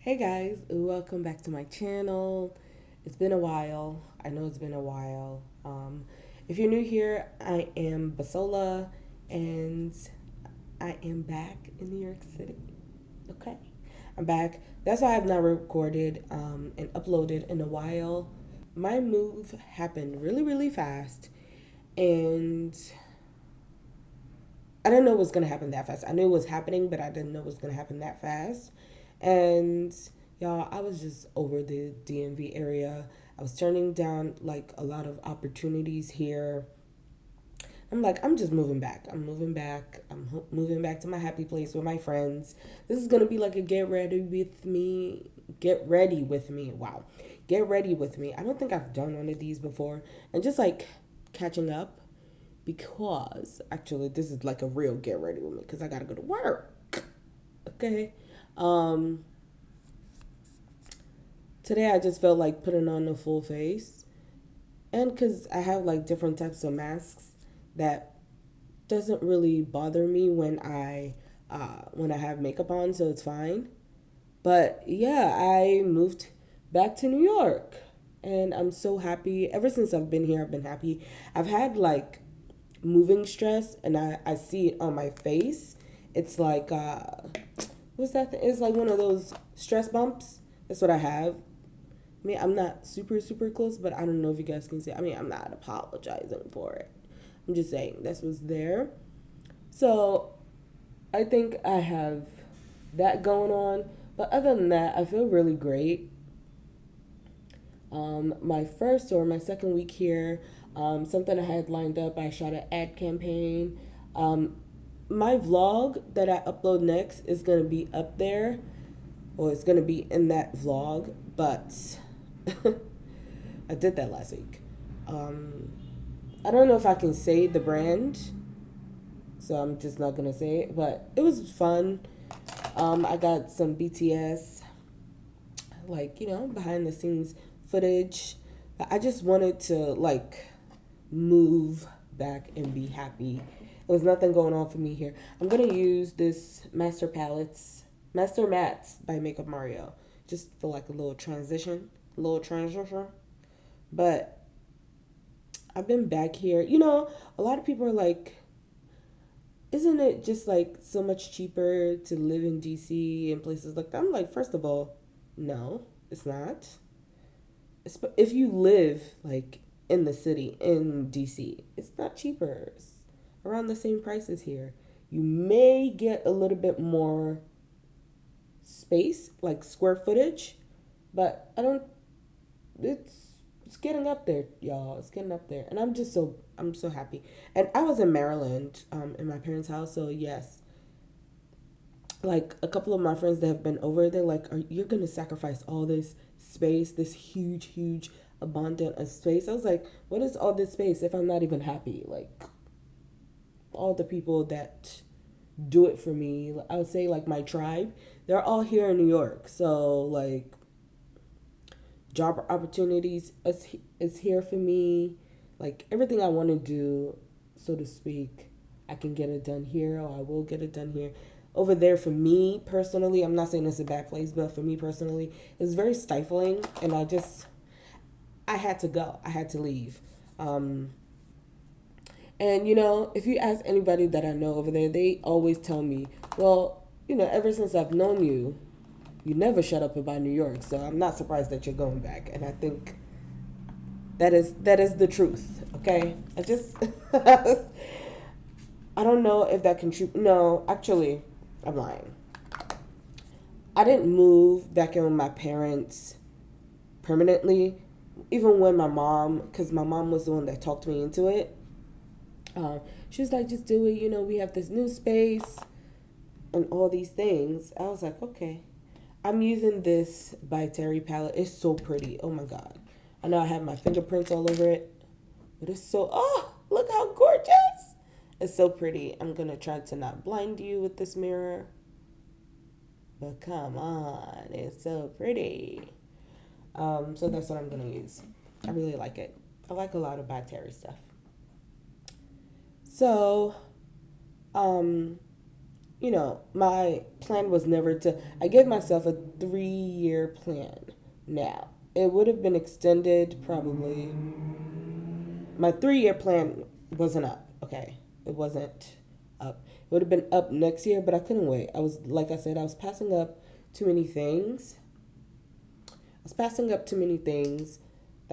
Hey guys, welcome back to my channel. It's been a while. I know it's been a while. If you're new here, I am Basola and I am back in New York City. Okay, I'm back. That's why I've not recorded and uploaded in a while. My move happened really, really fast, and I didn't know it was gonna happen that fast. I knew it was happening, but I didn't know it was gonna happen that fast. And y'all, I was just over the DMV area. I was turning down like a lot of opportunities here. I'm like, I'm just moving back. I'm moving back. Moving back to my happy place with my friends. This is gonna be like a get ready with me. Get ready with me. Wow, get ready with me. I don't think I've done one of these before, and just like catching up because actually this is like a real get ready with me because I gotta go to work. Okay. Um, Today I just felt like putting on a full face, and because I have like different types of masks that doesn't really bother me when I have makeup on, so it's fine. But yeah, I moved back to New York, and I'm so happy. Ever since I've been here, I've been happy. I've had like moving stress, and I see it on my face. It's like what's that thing? It's like one of those stress bumps. That's what I have. I mean, I'm not super super close, but I don't know if you guys can see. I mean, I'm not apologizing for it. I'm just saying this was there. So I think I have that going on. But other than that, I feel really great. My first or my second week here, something I had lined up, I shot an ad campaign. Um, my vlog that I upload next is going to be up there, or it's going to be in that vlog, but I did that last week. Um, I don't know if I can say the brand, so I'm just not going to say it, but it was fun. I got some BTS, like, behind the scenes footage. I just wanted to, like, move back and be happy. There was nothing going on for me here. I'm going to use this Master Mats by Makeup Mario, just for, like, a little transition. But I've been back here. A lot of people are like, isn't it just like so much cheaper to live in DC and places like that? I'm like, first of all, no, it's not. If you live like in the city in DC, it's not cheaper. It's around the same prices here. You may get a little bit more space, like square footage, but I don't. It's getting up there, y'all. It's getting up there, and I'm so happy. And I was in Maryland, in my parents' house, so yes, like a couple of my friends that have been over, they're like, you're gonna sacrifice all this space, this huge, huge abundant of space. I was like, what is all this space if I'm not even happy? Like all the people that do it for me, I would say like my tribe, they're all here in New York. So like job opportunities is here for me. Like everything I want to do, so to speak, I can get it done here, or I will get it done here. Over there, for me personally, I'm not saying it's a bad place, but for me personally, it's very stifling, and I had to go. I had to leave. Um, and if you ask anybody that I know over there, they always tell me, well, ever since I've known you, you never shut up about New York. So I'm not surprised that you're going back. And I think that is the truth. Okay, I just I don't know if that contribute. No, actually, I'm lying. I didn't move back in with my parents permanently. Even when because my mom was the one that talked me into it. She was like, just do it. We have this new space and all these things. I was like, okay. I'm using this by Terry palette. It's so pretty. Oh my god. I know I have my fingerprints all over it, but it's look how gorgeous. It's so pretty. I'm going to try to not blind you with this mirror. But come on, it's so pretty. So that's what I'm going to use. I really like it. I like a lot of by Terry stuff. So, um, my plan was never to, I gave myself a 3-year plan. Now, it would have been extended probably. My 3-year plan wasn't up, okay? It wasn't up. It would have been up next year, but I couldn't wait. Like I said, I was passing up too many things. The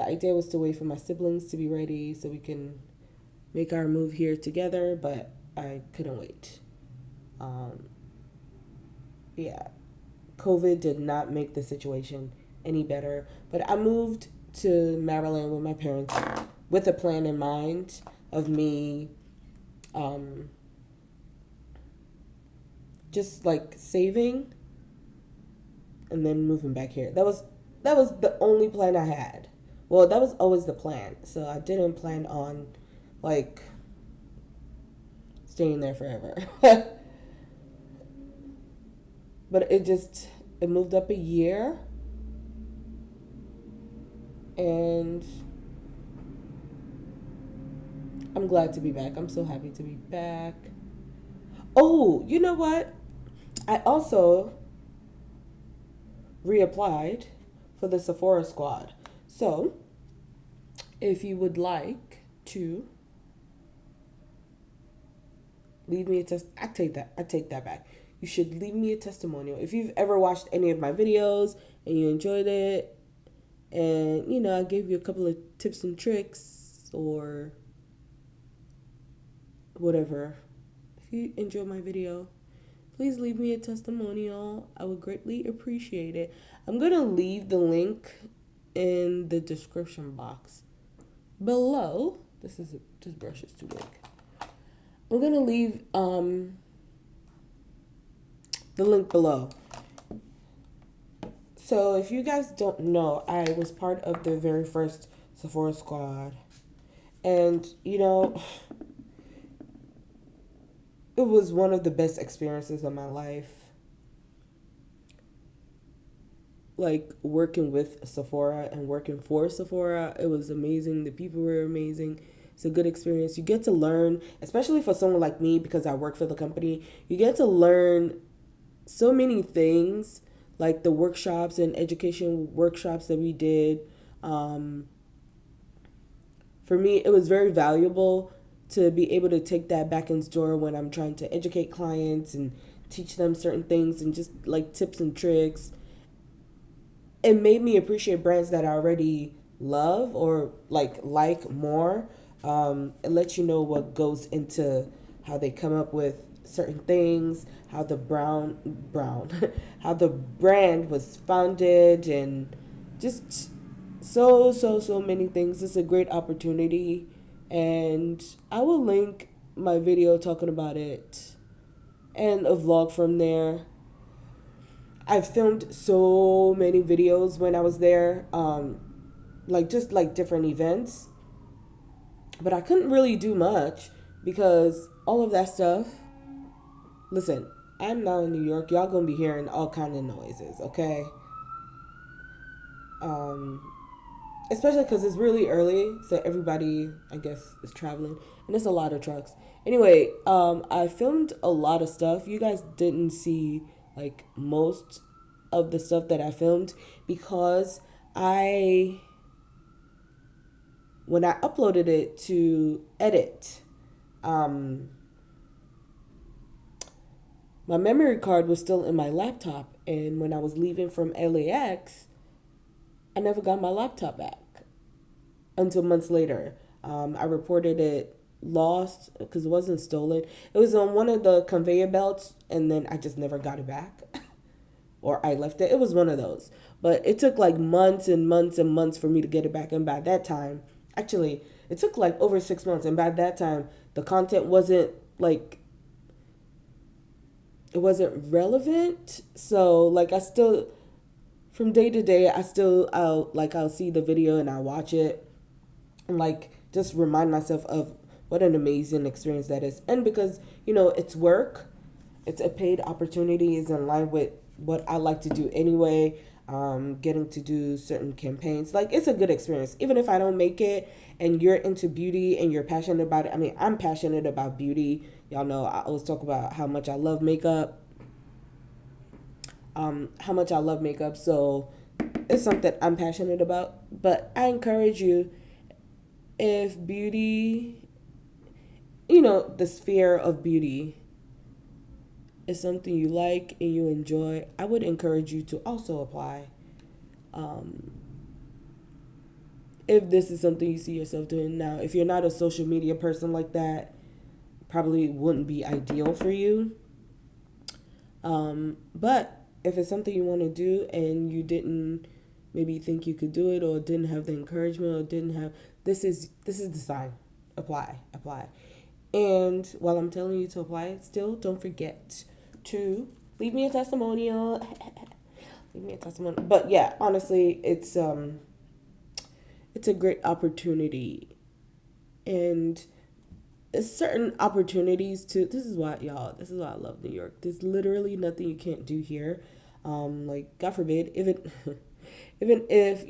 idea was to wait for my siblings to be ready so we can make our move here together, but I couldn't wait. Yeah, COVID did not make the situation any better, but I moved to Maryland with my parents with a plan in mind of me just like saving and then moving back here. That was the only plan I had. Well, that was always the plan. So I didn't plan on like staying there forever. But it moved up a year, and I'm glad to be back. I'm so happy to be back. Oh, you know what? I also reapplied for the Sephora squad. So, if you would like to leave me a I take that back. You should leave me a testimonial. If you've ever watched any of my videos and you enjoyed it, and I gave you a couple of tips and tricks or whatever. If you enjoyed my video, please leave me a testimonial. I would greatly appreciate it. I'm going to leave the link in the description box below. This brush is too big. I'm going to leave the link below. So if you guys don't know, I was part of the very first Sephora squad. And, it was one of the best experiences of my life. Like working with Sephora and working for Sephora, it was amazing. The people were amazing. It's a good experience. You get to learn, especially for someone like me, because I work for the company, you get to learn so many things, like the workshops and education workshops that we did. For me, it was very valuable to be able to take that back in store when I'm trying to educate clients and teach them certain things and just like tips and tricks. It made me appreciate brands that I already love or like more. It lets you know what goes into how they come up with certain things, how the how the brand was founded, and just so many things. It's a great opportunity, and I will link my video talking about it and a vlog from there. I filmed so many videos when I was there, just like different events, but I couldn't really do much because all of that stuff. Listen, I'm not in New York. Y'all gonna be hearing all kind of noises, okay? Especially because it's really early, so everybody, I guess, is traveling, and it's a lot of trucks. Anyway, I filmed a lot of stuff. You guys didn't see like most of the stuff that I filmed because when I uploaded it to edit, my memory card was still in my laptop, and when I was leaving from LAX, I never got my laptop back until months later. I reported it lost because it wasn't stolen. It was on one of the conveyor belts, and then I just never got it back. Or I left it. It was one of those. But it took like months and months and months for me to get it back. And by that time, actually, it took like over 6 months. And by that time, the content wasn't like, it wasn't relevant. So like I still, from day to day, I'll see the video and I'll watch it. And like just remind myself of what an amazing experience that is. And because, it's work, it's a paid opportunity, is in line with what I like to do anyway. Getting to do certain campaigns. Like it's a good experience. Even if I don't make it and you're into beauty and you're passionate about it. I mean, I'm passionate about beauty Y'all know I always talk about how much I love makeup. How much I love makeup. So it's something I'm passionate about. But I encourage you, if beauty, the sphere of beauty is something you like and you enjoy, I would encourage you to also apply. Um, if this is something you see yourself doing now, if you're not a social media person like that, probably wouldn't be ideal for you. But if it's something you want to do and you didn't maybe think you could do it, or didn't have the encouragement, or didn't have, this is the sign. Apply. And while I'm telling you to apply it, still don't forget to leave me a testimonial. Leave me a testimonial. But yeah, honestly, it's a great opportunity. And certain opportunities to, this is why, y'all, this is why I love New York. There's literally nothing you can't do here. Like, God forbid, even if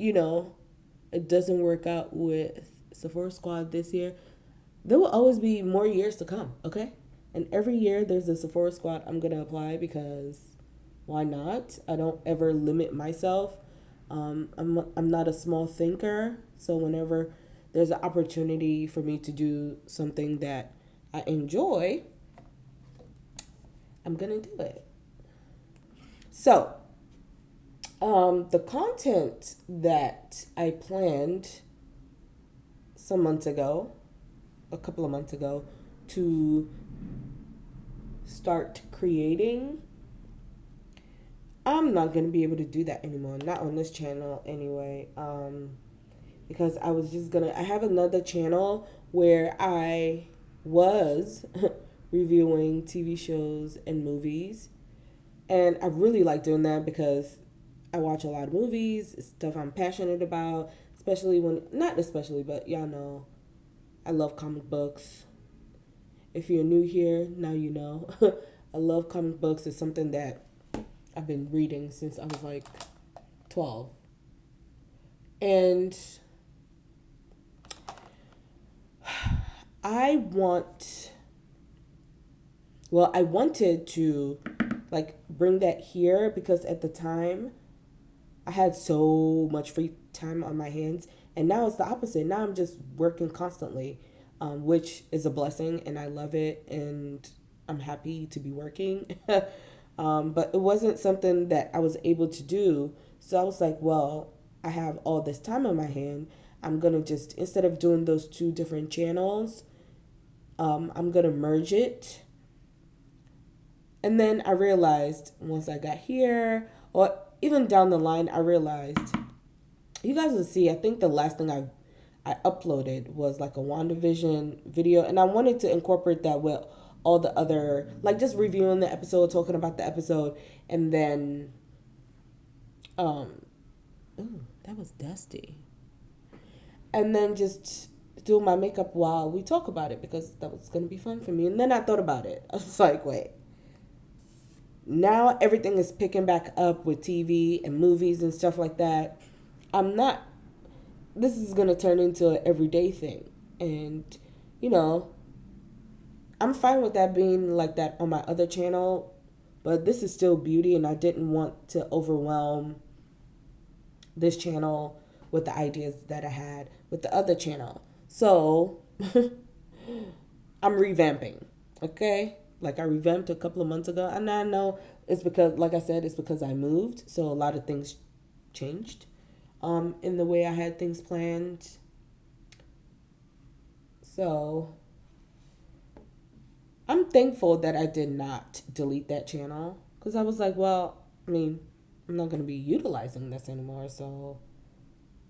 it doesn't work out with Sephora Squad this year, there will always be more years to come. Okay, and every year there's a Sephora Squad I'm gonna apply, because why not? I don't ever limit myself. I'm not a small thinker, so whenever there's an opportunity for me to do something that I enjoy, I'm gonna do it. So, the content that I planned some months ago, a couple of months ago, to start creating, I'm not gonna be able to do that anymore. Not on this channel anyway. Because I was just gonna. I have another channel where I was reviewing TV shows and movies, and I really like doing that because I watch a lot of movies, stuff I'm passionate about, especially when, not especially, but y'all know, I love comic books. If you're new here, now you know. I love comic books. It's something that I've been reading since I was like 12. And I want, well, I wanted to like bring that here, because at the time I had so much free time on my hands, and now it's the opposite. Now I'm just working constantly, which is a blessing, and I love it, and I'm happy to be working. But it wasn't something that I was able to do. So I was like, well, I have all this time on my hand. I'm going to just, instead of doing those two different channels, I'm going to merge it. And then I realized once I got here, or even down the line, I realized, you guys will see, I think the last thing I uploaded was like a WandaVision video, and I wanted to incorporate that with all the other, like just reviewing the episode, talking about the episode, and then, ooh, that was dusty. And then just do my makeup while we talk about it, because that was going to be fun for me. And then I thought about it. I was like, wait. Now everything is picking back up with TV and movies and stuff like that. I'm not, this is going to turn into an everyday thing. And, you know, I'm fine with that being like that on my other channel, but this is still beauty, and I didn't want to overwhelm this channel with the ideas that I had with the other channel. So I'm revamping, okay? Like I revamped a couple of months ago, and I know it's because, like I said, it's because I moved, so a lot of things changed in the way I had things planned. So I'm thankful that I did not delete that channel, because I was like, well, I mean, I'm not going to be utilizing this anymore, so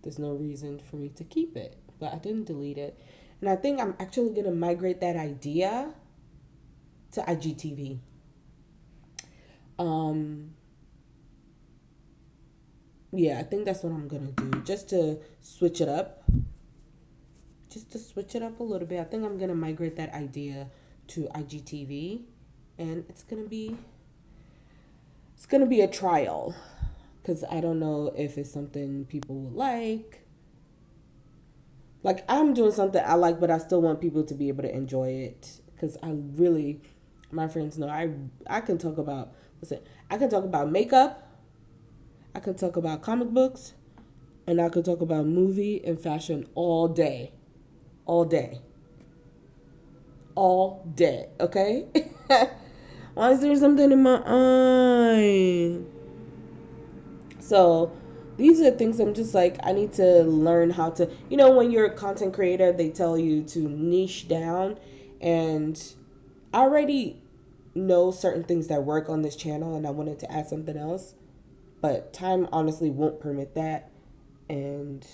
there's no reason for me to keep it. But I didn't delete it. And I think I'm actually going to migrate that idea to IGTV. Yeah, I think that's what I'm going to do, just to switch it up. Just to switch it up a little bit. I think I'm going to migrate that idea to IGTV, and it's going to be a trial, because I don't know if it's something people would like. Like, I'm doing something I like, but I still want people to be able to enjoy it, because my friends know I can talk about, listen, I can talk about makeup, I can talk about comic books, and I could talk about movie and fashion all day. All day. All day. Okay? Why is there something in my eye? So these are things I'm just like, I need to learn how to, when you're a content creator, they tell you to niche down. And I already know certain things that work on this channel and I wanted to add something else. But time honestly won't permit that. And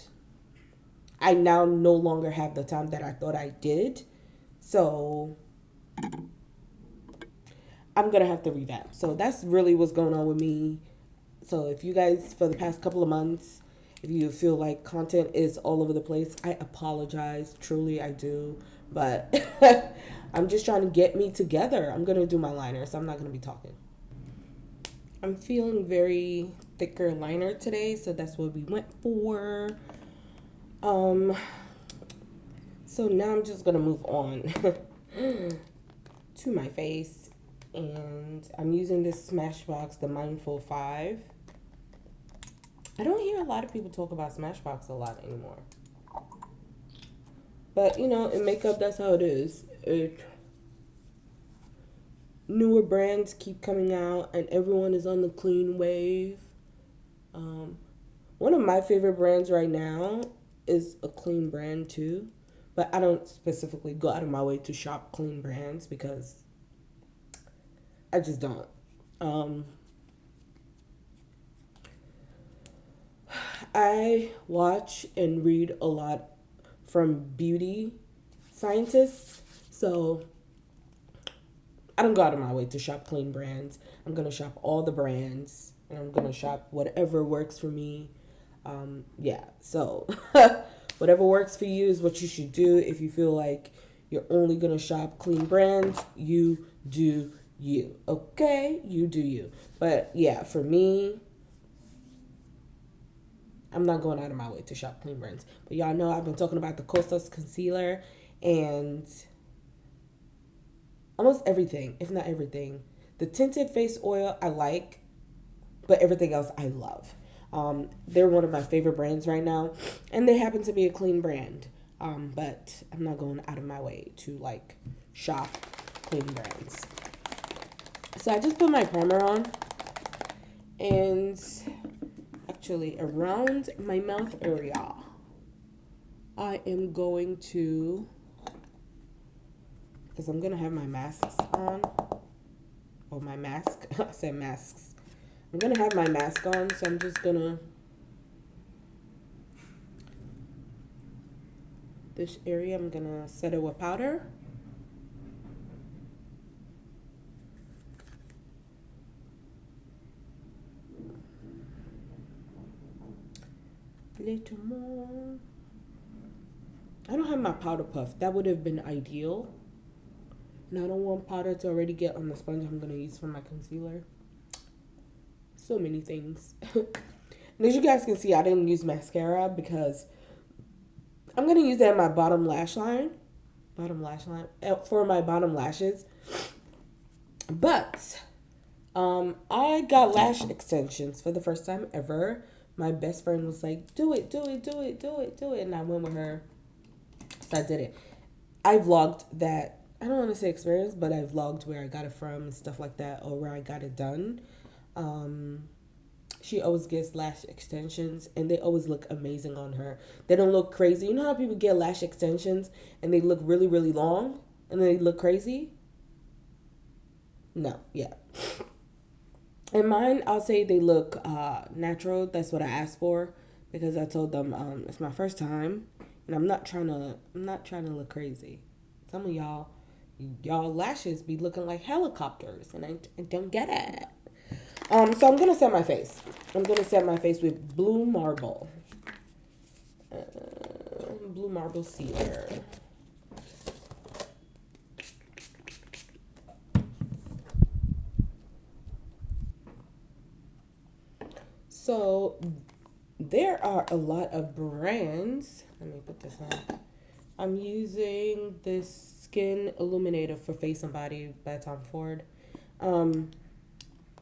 I now no longer have the time that I thought I did. So I'm going to have to revamp. So that's really what's going on with me. So if you guys, for the past couple of months, if you feel like content is all over the place, I apologize. Truly, I do. But I'm just trying to get me together. I'm going to do my liner, so I'm not going to be talking. I'm feeling very thicker liner today, so that's what we went for. So now I'm just going to move on to my face. And I'm using this Smashbox, the Mindful 5. I don't hear a lot of people talk about Smashbox a lot anymore. But, in makeup, that's how it is. Newer brands keep coming out, and everyone is on the clean wave. One of my favorite brands right now is a clean brand, too. But I don't specifically go out of my way to shop clean brands because I just don't. I watch and read a lot from beauty scientists, so I don't go out of my way to shop clean brands. I'm going to shop all the brands, and I'm going to shop whatever works for me. So whatever works for you is what you should do. If you feel like you're only going to shop clean brands, you do you. Okay? You do you. But yeah, for me, I'm not going out of my way to shop clean brands. But y'all know I've been talking about the Costas concealer and almost everything, if not everything. The tinted face oil I like, but everything else I love. They're one of my favorite brands right now, and they happen to be a clean brand. But I'm not going out of my way to shop clean brands. So I just put my primer on, and actually around my mouth area, I am going to, because I'm gonna have my masks on, or my mask. I said masks. I'm gonna have my mask on, so I'm just gonna, this area I'm gonna set it with powder. Little more. I don't have my powder puff. That would have been ideal. And I don't want powder to already get on the sponge I'm gonna use for my concealer. So many things. And as you guys can see, I didn't use mascara because I'm gonna use that in my bottom lash line. For my bottom lashes. But I got lash extensions for the first time ever. My best friend was like, do it. And I went with her. So I did it. I vlogged that. I don't want to say experience, but I vlogged where I got it from and stuff like that, or where I got it done. She always gets lash extensions, and they always look amazing on her. They don't look crazy. You know how people get lash extensions, and they look really, really long, and then they look crazy? No, yeah. And mine, I'll say they look natural. That's what I asked for, because I told them it's my first time, and I'm not trying to look crazy. Some of y'all lashes be looking like helicopters, and I don't get it. So I'm gonna set my face. I'm gonna set my face with Blue Marble. Blue Marble Cedar. So there are a lot of brands. Let me put this on. I'm using this Skin Illuminator for Face and Body by Tom Ford. Um,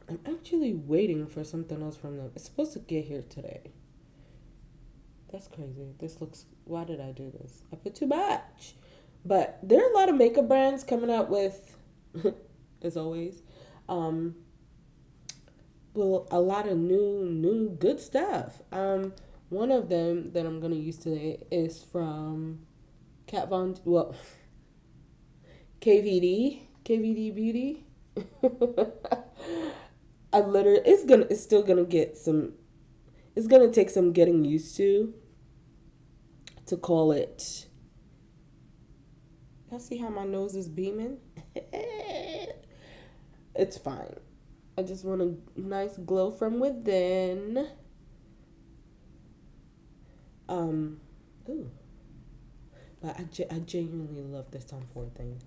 I'm actually waiting for something else from them. It's supposed to get here today. That's crazy. This looks... Why did I do this? I put too much. But there are a lot of makeup brands coming out with, as always, well, a lot of new good stuff. One of them that I'm gonna use today is from KVD Beauty. It's still gonna get some. It's gonna take some getting used to call it. Y'all see how my nose is beaming? It's fine. I just want a nice glow from within. Ooh. But I genuinely love this Tom Ford thing.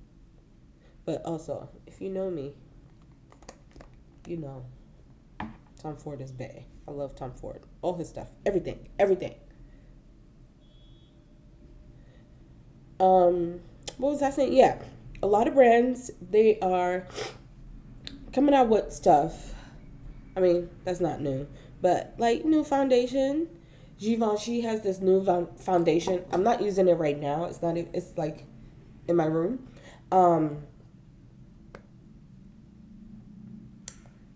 But also, if you know me, you know Tom Ford is bae. I love Tom Ford. All his stuff. Everything. What was I saying? Yeah. A lot of brands, they are coming out with stuff. I mean, that's not new. But like new foundation. Givenchy has this new foundation. I'm not using it right now. It's like in my room.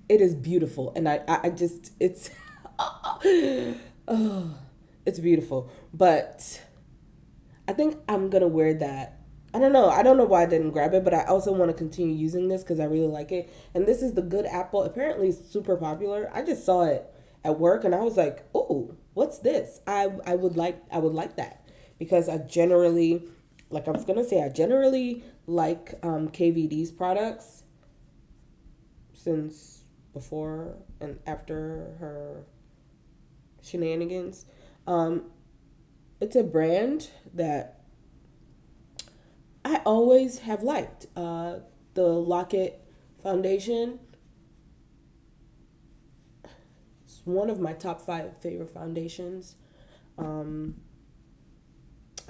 It is beautiful, and I just it's oh, it's beautiful. But I think I'm gonna wear that. I don't know. I don't know why I didn't grab it, but I also want to continue using this because I really like it. And this is the Good Apple. Apparently, it's super popular. I just saw it at work, and I was like, "Oh, what's this?" I would like that because I generally, like I was gonna say, I generally like KVD's products since before and after her shenanigans. It's a brand that I always have liked. The Locket foundation. It's one of my top 5 favorite foundations. I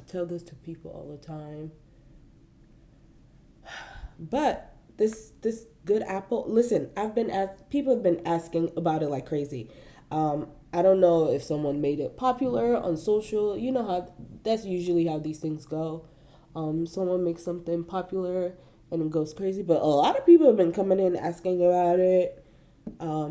tell this to people all the time. But this Good Apple, listen, people have been asking about it like crazy. I don't know if someone made it popular on social. You know how that's usually how these things go. Someone makes something popular and it goes crazy, but a lot of people have been coming in asking about it. I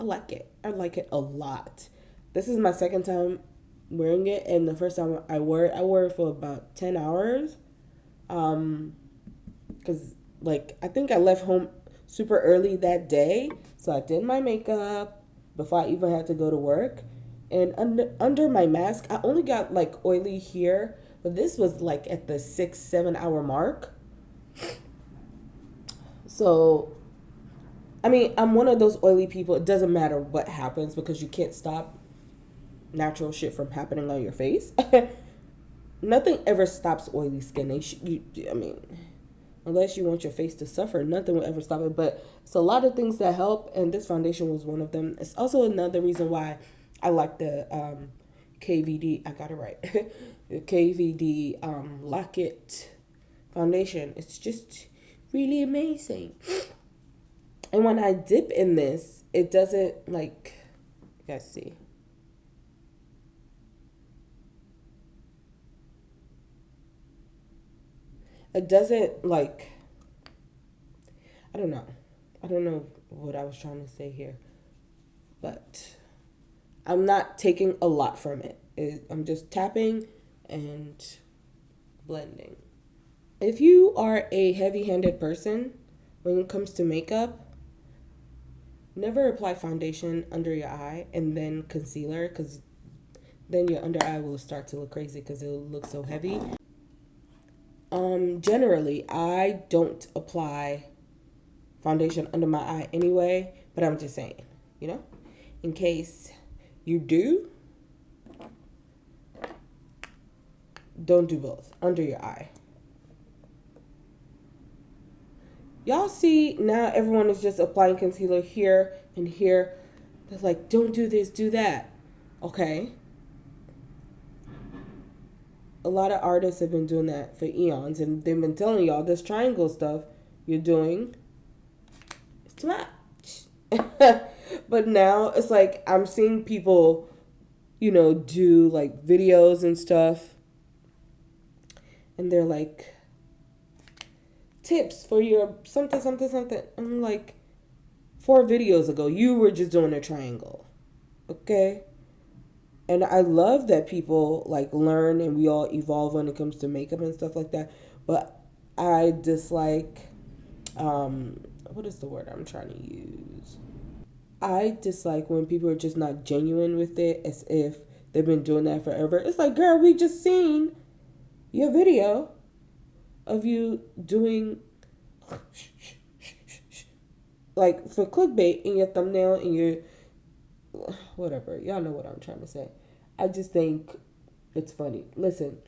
like it. I like it a lot. This is my second time wearing it, and the first time I wore it for about 10 hours. Because like I think I left home super early that day, so I did my makeup before I even had to go to work. And under my mask, I only got like oily here, but this was like at the 6-7 hour mark. So, I mean, I'm one of those oily people. It doesn't matter what happens because you can't stop natural shit from happening on your face. Nothing ever stops oily skin. I mean, unless you want your face to suffer, nothing will ever stop it. But it's a lot of things that help, and this foundation was one of them. It's also another reason why I like the KVD. I got it right. The KVD Locket foundation. It's just really amazing. And when I dip in this, it doesn't like. Let's see. It doesn't like. I don't know. I don't know what I was trying to say here, but I'm not taking a lot from it. I'm just tapping and blending. If you are a heavy-handed person when it comes to makeup, never apply foundation under your eye and then concealer, because then your under eye will start to look crazy because it will look so heavy. Generally, I don't apply foundation under my eye anyway, but I'm just saying, in case you do, don't do both under your eye. Y'all see now everyone is just applying concealer here and here. They're like, don't do this, do that. Okay. A lot of artists have been doing that for eons, and they've been telling y'all this triangle stuff you're doing is too much. But now it's like I'm seeing people, do like videos and stuff, and they're like tips for your something something something. I'm like, 4 videos ago you were just doing a triangle, okay? And I love that people like learn and we all evolve when it comes to makeup and stuff like that. But I dislike, what is the word I'm trying to use? I dislike when people are just not genuine with it, as if they've been doing that forever. It's like, girl, we just seen your video of you doing like for clickbait in your thumbnail and your whatever. Y'all know what I'm trying to say. I just think it's funny. Listen,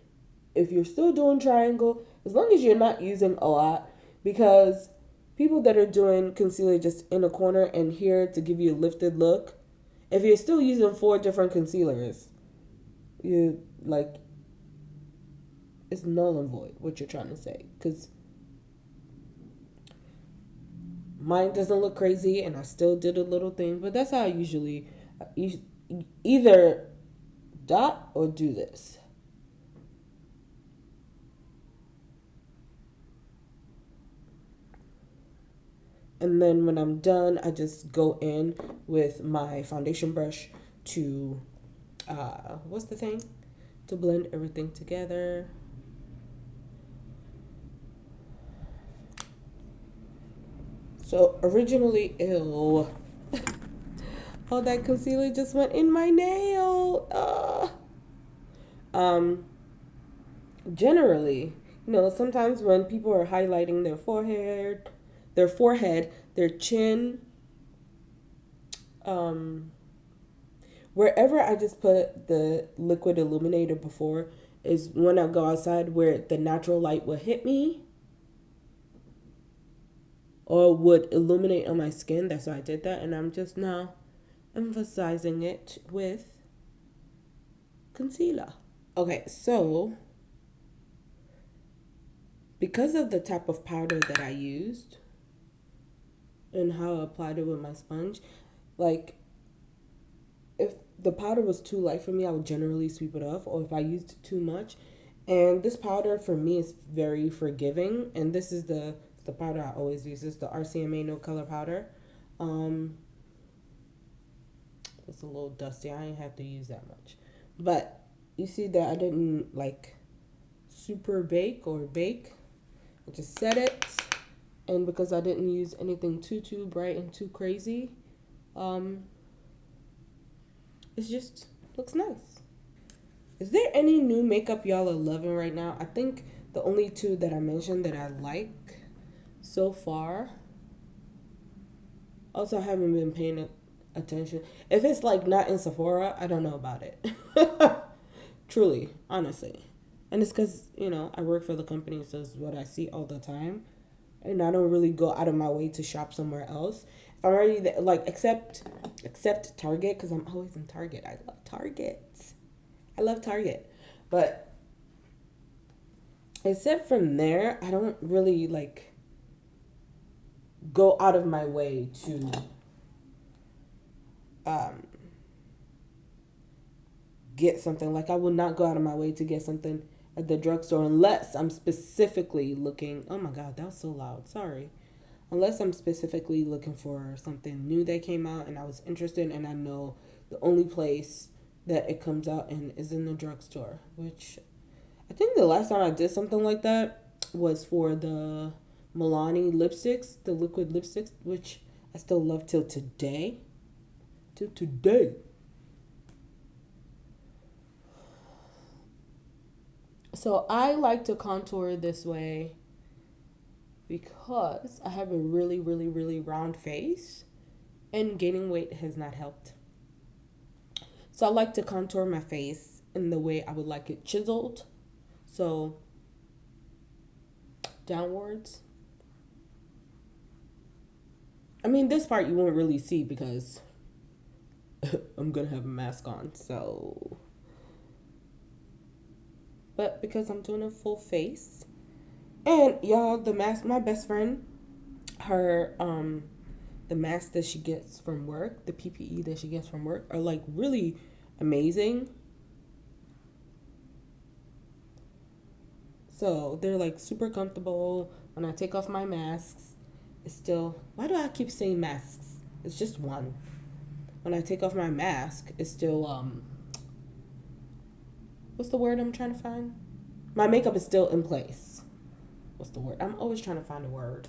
if you're still doing triangle, as long as you're not using a lot, because people that are doing concealer just in a corner and here to give you a lifted look, if you're still using 4 different concealers, you like, it's null and void what you're trying to say, because mine doesn't look crazy and I still did a little thing, but that's how I usually either dot or do this. And then when I'm done, I just go in with my foundation brush to, what's the thing? To blend everything together. So originally, ew. All that concealer just went in my nail. Generally, sometimes when people are highlighting their forehead, their chin, wherever I just put the liquid illuminator before is when I go outside where the natural light will hit me or would illuminate on my skin. That's why I did that, and I'm just now emphasizing it with concealer. Okay, so because of the type of powder that I used and how I applied it with my sponge, like if the powder was too light for me, I would generally sweep it off, or if I used too much. And this powder for me is very forgiving, and this is the powder I always use. This is the RCMA No Color Powder. It's a little dusty. I didn't have to use that much, but you see that I didn't like super bake. I just set it, and because I didn't use anything too bright and too crazy, it just looks nice. Is there any new makeup y'all are loving right now? I think the only 2 that I mentioned that I like so far. Also, I haven't been paying attention. If it's like not in Sephora, I don't know about it. Truly, honestly. And it's because, I work for the company, so it's what I see all the time. And I don't really go out of my way to shop somewhere else. If I'm already there, like, except Target, because I'm always in Target. I love Target. But except from there, I don't really, like, go out of my way to get something. Like, I will not go out of my way to get something at the drugstore unless I'm specifically looking. Oh my God, that was so loud. Sorry. Unless I'm specifically looking for something new that came out and I was interested, and I know the only place that it comes out in is in the drugstore. Which I think the last time I did something like that was for the Milani lipsticks, the liquid lipsticks, which I still love till today. So I like to contour this way because I have a really, really, really round face and gaining weight has not helped. So I like to contour my face in the way I would like it chiseled. So downwards. I mean, this part you won't really see because I'm going to have a mask on. So But because I'm doing a full face, and y'all, the mask, my best friend, her the mask that she gets from work, the PPE that she gets from work, are like really amazing. So they're like super comfortable. When I take off my masks, it's still, why do I keep saying masks? It's just one. When I take off my mask, it's still what's the word I'm trying to find? My makeup is still in place. What's the word? I'm always trying to find a word.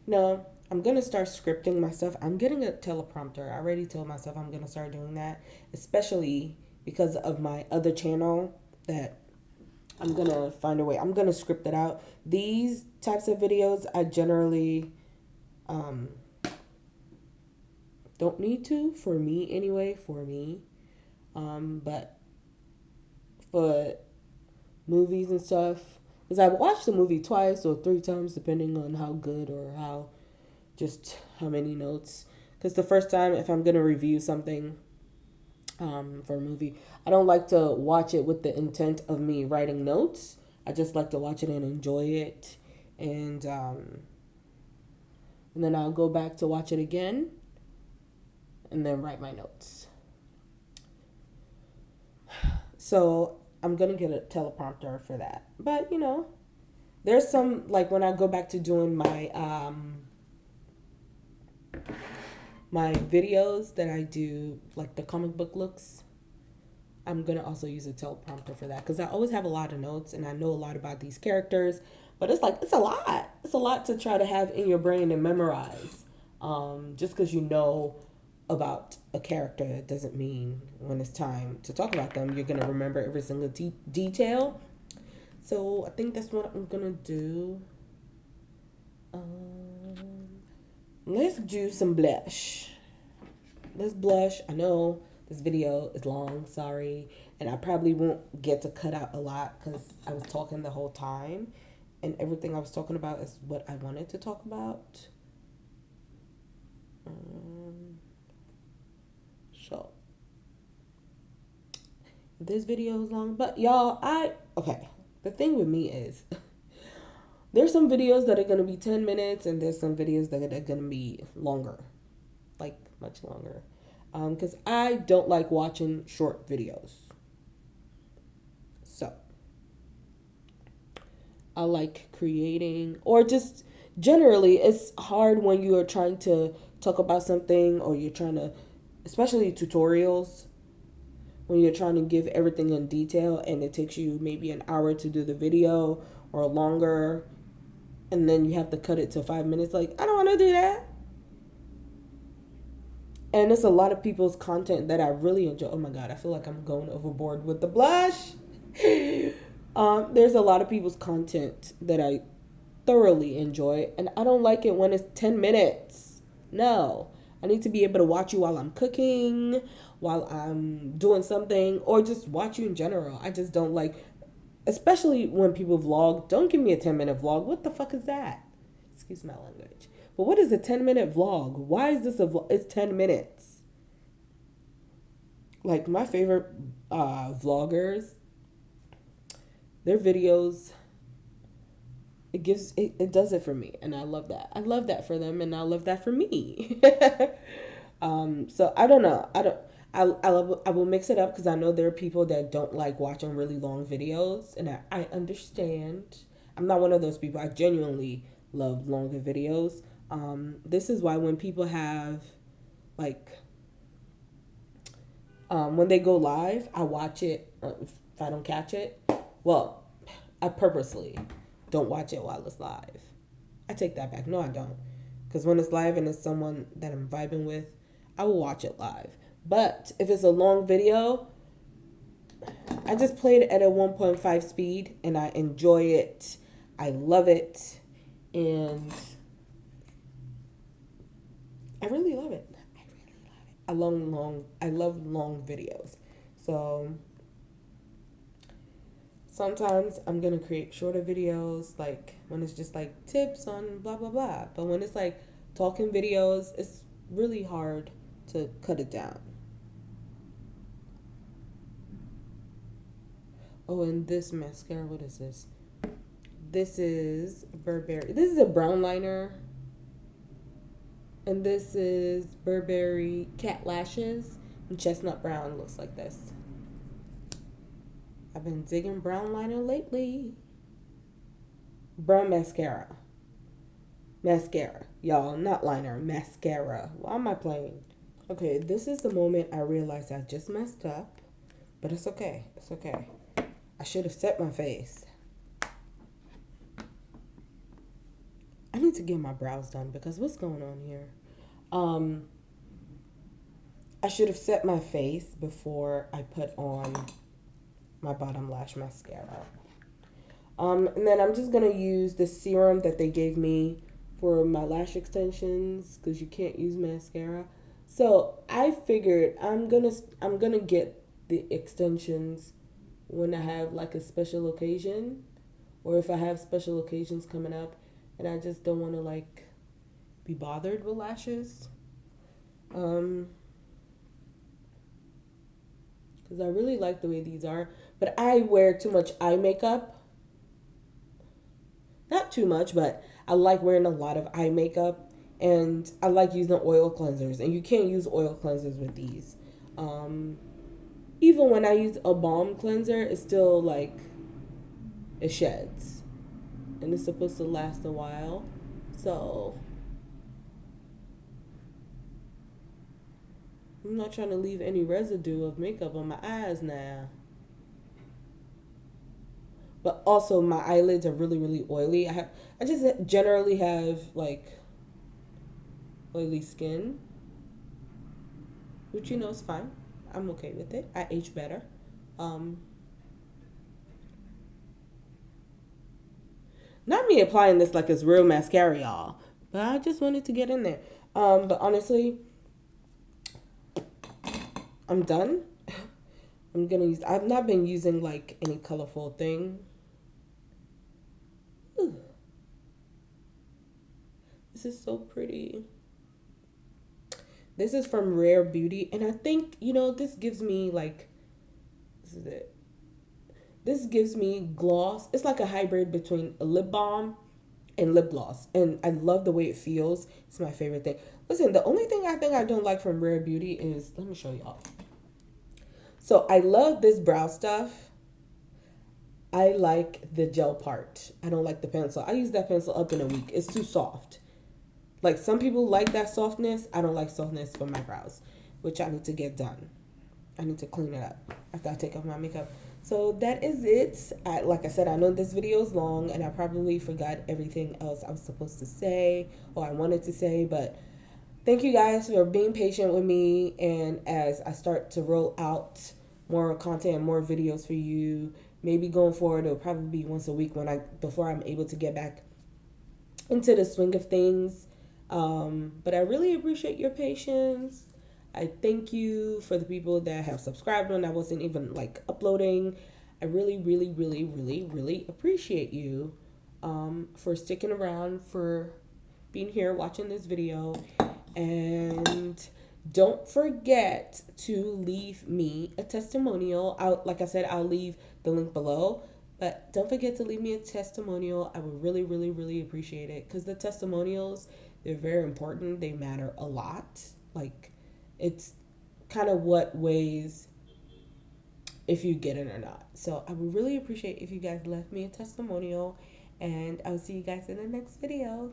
No, I'm gonna start scripting my stuff. I'm getting a teleprompter. I already told myself I'm gonna start doing that, especially because of my other channel that I'm gonna find a way. I'm gonna script it out. These types of videos I generally um, don't need to, for me anyway, for me. But for movies and stuff, because I've watched the movie twice or three times depending on how good or how many notes. Because the first time, if I'm gonna review something for a movie, I don't like to watch it with the intent of me writing notes. I just like to watch it and enjoy it, and then I'll go back to watch it again, and then write my notes. So I'm gonna get a teleprompter for that. But there's some, like, when I go back to doing my videos that I do, like the comic book looks, I'm gonna also use a teleprompter for that because I always have a lot of notes and I know a lot about these characters, but it's a lot. It's a lot to try to have in your brain and memorize. Just because you know about a character doesn't mean when it's time to talk about them you're gonna remember every single detail. So I think that's what I'm gonna do. Let's do some blush. Let's blush. I know this video is long, sorry, and I probably won't get to cut out a lot because I was talking the whole time, and everything I was talking about is what I wanted to talk about. So this video is long, but y'all, okay. The thing with me is there's some videos that are gonna be 10 minutes, and there's some videos that are gonna be longer, like much longer, because I don't like watching short videos. So I like creating, or just generally, it's hard when you are trying to talk about something, or you're trying to, especially tutorials, when you're trying to give everything in detail and it takes you maybe an hour to do the video or longer, and then you have to cut it to 5 minutes. Like, I don't want to do that. And it's a lot of people's content that I really enjoy. Oh my God, I feel like I'm going overboard with the blush. There's a lot of people's content that I thoroughly enjoy, and I don't like it when it's 10 minutes. No, I need to be able to watch you while I'm cooking, while I'm doing something, or just watch you in general. I just don't like, especially when people vlog. Don't give me a 10-minute vlog. What the fuck is that? Excuse my language. But what is a 10-minute vlog? Why is this a vlog? It's 10 minutes. Like, my favorite vloggers, their videos, it does it for me, and I love that. I love that for them, and I love that for me. So I don't know. I will mix it up because I know there are people that don't like watching really long videos, and I understand. I'm not one of those people. I genuinely love longer videos. This is why when people have, like, when they go live, I watch it. If I don't catch it, well, I purposely don't watch it while it's live. I take that back. No, I don't. Because when it's live and it's someone that I'm vibing with, I will watch it live. But if it's a long video, I just played it at a 1.5 speed and I enjoy it. I love it. And I really love it. I love long videos. So sometimes I'm going to create shorter videos, like when it's just like tips on blah, blah, blah. But when it's like talking videos, it's really hard to cut it down. Oh, and this mascara, what is this? This is Burberry. This is a brown liner. And this is Burberry Cat Lashes. And chestnut brown looks like this. I've been digging brown liner lately. Brown mascara. Mascara. Y'all, not liner. Mascara. Why am I playing? Okay, this is the moment I realized I just messed up. But it's okay. It's okay. I should have set my face. I need to get my brows done because what's going on here? I should have set my face before I put on my bottom lash mascara. And then I'm just gonna use the serum that they gave me for my lash extensions because you can't use mascara. So I figured I'm gonna get the extensions when I have like a special occasion, or if I have special occasions coming up, and I just don't want to like be bothered with lashes. Because I really like the way these are, but I wear too much eye makeup. Not too much, but I like wearing a lot of eye makeup, and I like using oil cleansers, and you can't use oil cleansers with these. Even when I use a balm cleanser, it's still like it sheds, and it's supposed to last a while. So I'm not trying to leave any residue of makeup on my eyes now. But also my eyelids are really, really oily. I just generally have like oily skin, which is fine. I'm okay with it. I age better. Not me applying this like it's real mascara, y'all, but I just wanted to get in there. But honestly, I'm done. I've not been using like any colorful thing. Ooh, this is so pretty. This is from Rare Beauty, and I think this gives me like, this is it. This gives me gloss. It's like a hybrid between a lip balm and lip gloss, and I love the way it feels. It's my favorite thing. Listen, the only thing I think I don't like from Rare Beauty is, let me show y'all. So I love this brow stuff. I like the gel part. I don't like the pencil. I use that pencil up in a week. It's too soft. Like some people like that softness. I don't like softness for my brows, which I need to get done. I need to clean it up after I take off my makeup. So that is it. Like I said, I know this video is long and I probably forgot everything else I was supposed to say or I wanted to say, but thank you guys for being patient with me. And as I start to roll out more content, more videos for you, maybe going forward, it'll probably be once a week before I'm able to get back into the swing of things. But I really appreciate your patience. I thank you for the people that have subscribed when I wasn't even like uploading. I really, really, really, really, really appreciate you for sticking around, for being here watching this video. And don't forget to leave me a testimonial. Like I said, I'll leave the link below. But don't forget to leave me a testimonial. I would really, really, really appreciate it. Because the testimonials, they're very important. They matter a lot. Like, it's kind of what weighs if you get it or not. So I would really appreciate if you guys left me a testimonial. And I'll see you guys in the next video.